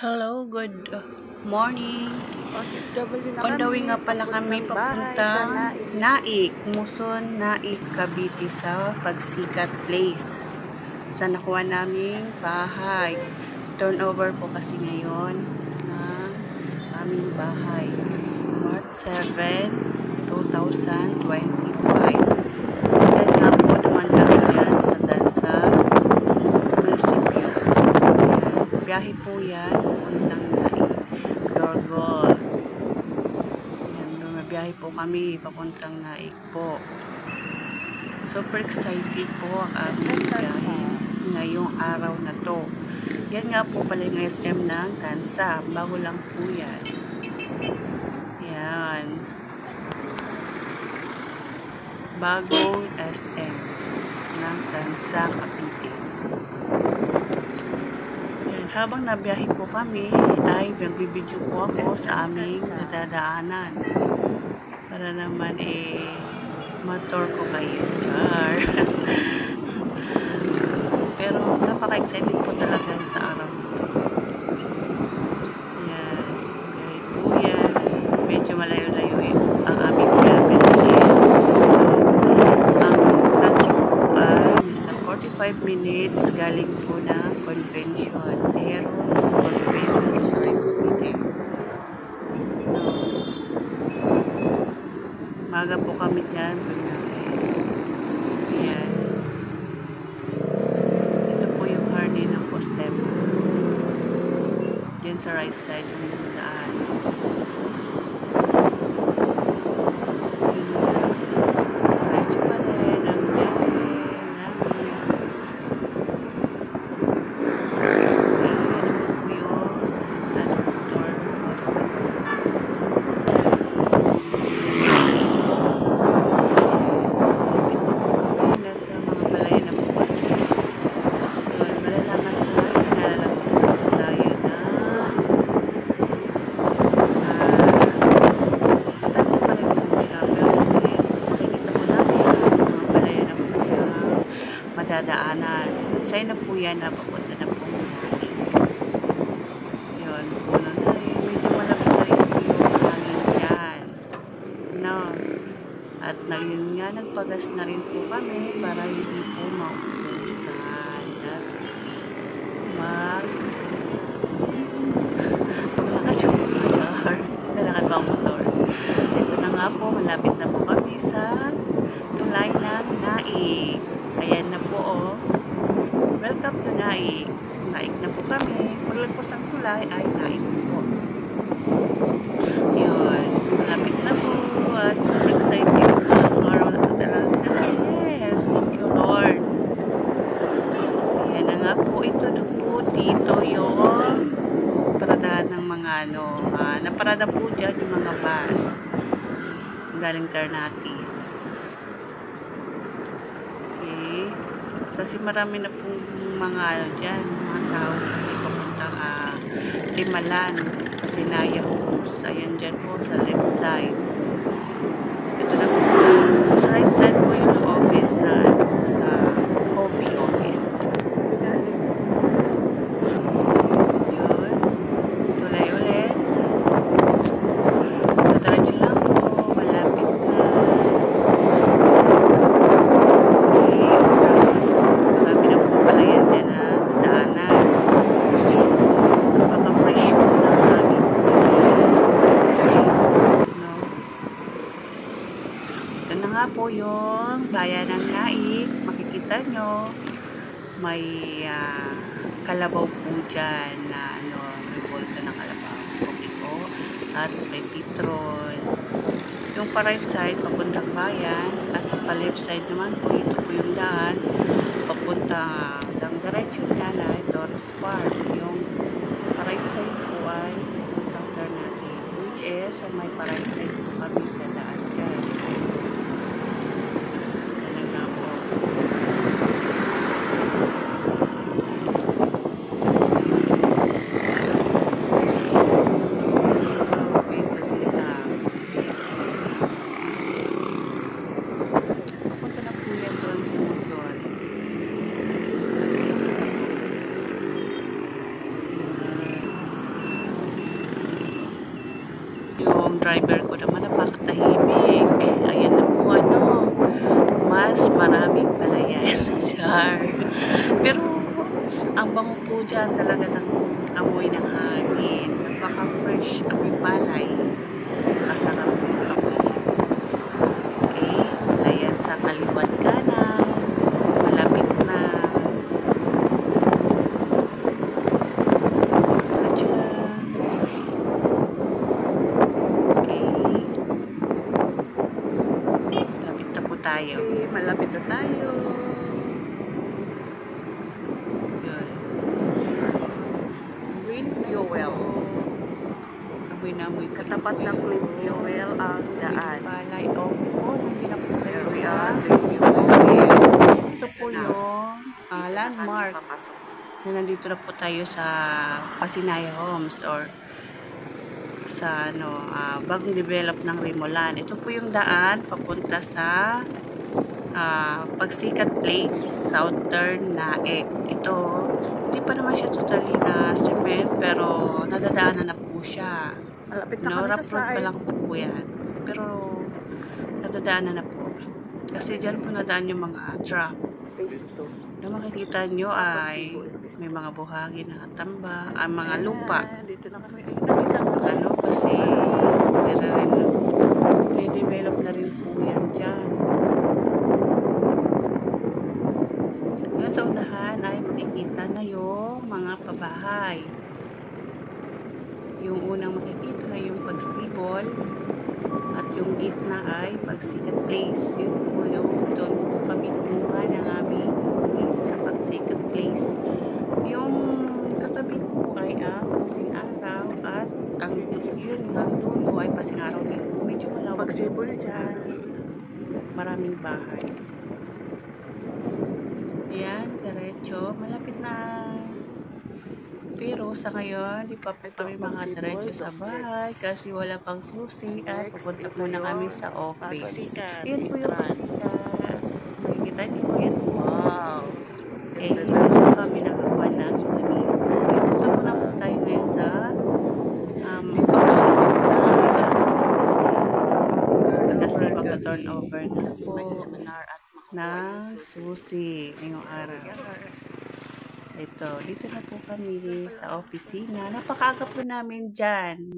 Hello, good morning. OFW na On the way kami. nga pala kami papuntang Naik, Muson, Naik, Cavite sa Pagsikat Place. Sa nakuha naming bahay. Turnover po kasi ngayon ng aming bahay. March 7, 2025. Yan nga po naman kami dyan sa Dansa Municipio. Biyahe po yan, puntang Naik, Yorgol. Yan, bumabiyahe po kami, papuntang Naik po. Super excited po ang aming biyahe ngayong araw na to. Yan nga po pala yung SM ng Tansa. Bago lang po yan. Yan. Bagong SM ng Tansa, Cavite. Habang nabiyahe po kami, ay nagbibideo po ako sa aming nadadaanan. Para naman motor ko kayo. Pero napaka-excited po talaga sa araw nito. Yan. Biyahe po yan. Medyo malayo-layo ang aming biyahe. Ang tansya ko po ay nasa 45 minutes galing po ng convention. Eros Convention. Sorry po meeting. Maga po kami dyan. Ayan. Ito po yung harney ng postem. Diyan sa right side yung daan. Diretso pa rin ang biyahe namin. Madadaanan. Sa'yo na po yan na papunta na po Naik. Yun, puno na rin. Medyo malapit na rin po yung hangin dyan. No. At na yun nga, nagpagas na rin po kami para hindi po maubusan. At maglakad yung motor. Lalakad ba ang motor? Ito na nga po, malapit na po kami sa tulay ng Naik. Ayan na po, oh. Welcome to Naik. Naik na po kami. Paglalagpas ng tulay ay Naik po. Yun. Malapit na po. At super excited po ang araw na ito talaga. Yes. Thank you, Lord. Ayan na nga po. Ito na po. Dito yung paradahan ng mga naparada po dyan yung mga bus. Galing Ternate. Kasi marami na pong mga dyan, mga tao kasi papuntang Limalan, kasi Naya Homes. Ayan dyan po sa left side. Ito na po. Sa right side po yung office na sa hobby office. Yun. Tulay ulit. Diretso lang po. Malapit na. Po yung bayan ng Naik, makikita nyo may kalabaw po dyan na may bolsa ng kalabaw. Okay po. At may petrol. Yung pa right side papuntang bayan at pa left side naman po, ito po yung daan papunta ng direction niya na Doris Park. Yung pa right side po ay papuntang Ternate, which is may pa right side po kami sa daan dyan. driver ko naman napakatahimik. Ayan na po mas maraming palayan. Char. Pero ang bango po dyan talaga ng amoy ng hangin. Napaka-fresh amoy palay. Nakasarap yung amoy. Okay, palayan sa kaliwat kanan. Malapit na. Diretso lang. Okay. Malapit na po tayo. Okay, malapit na tayo. Yun. Green fuel. Amoy na amoy. Katapat ng green fuel ang daan. Palay. Oh, hindi na po tayo sa green fuel. Ito po yung landmark na nandito na po tayo sa Pasinaya Homes or sa bagong develop ng Rimolan. Ito po yung daan papunta sa Pagsikat Place, Southern Naik. Ito, hindi pa naman siya totally na cement pero nadadaanan na po siya. Malapit na kami sa road pa lang po yan. Pero nadadaanan na po. Kasi dyan po nadaan yung mga truck. Na makikita nyo ay may mga buhangin na katamba, ang mga lupa. Dito na kami. Kasi redevelop na rin po yan dyan. Yun sa unahan ay makikita na yung mga pabahay. Yung unang makikita na yung Pagsibol at yung gitna ay Pagsikat Place. Yun po yung doon po kami kumuha ng aming unit sa Pagsikat Place. Yung katabi po ay ang Pasing Araw at ang yun nga dulo ay Pasing Araw din po. Medyo malawak. Pagsibol dyan. Maraming bahay. Ayan, diretso. Malapit na. Pero sa ngayon, di pa kami mga diretso sa bahay kasi wala pang susi at pupunta muna kami sa office. Yan po yung Pagsikat. Makikita niyo po yan. Wow! Eh, hindi po kami nakakuha ng unit. Pupunta muna po tayo ngayon sa office. Kasi mag-turn over na po ng susi ngayong araw. Ito, dito na po kami sa opisina. Napakaaga po namin dyan.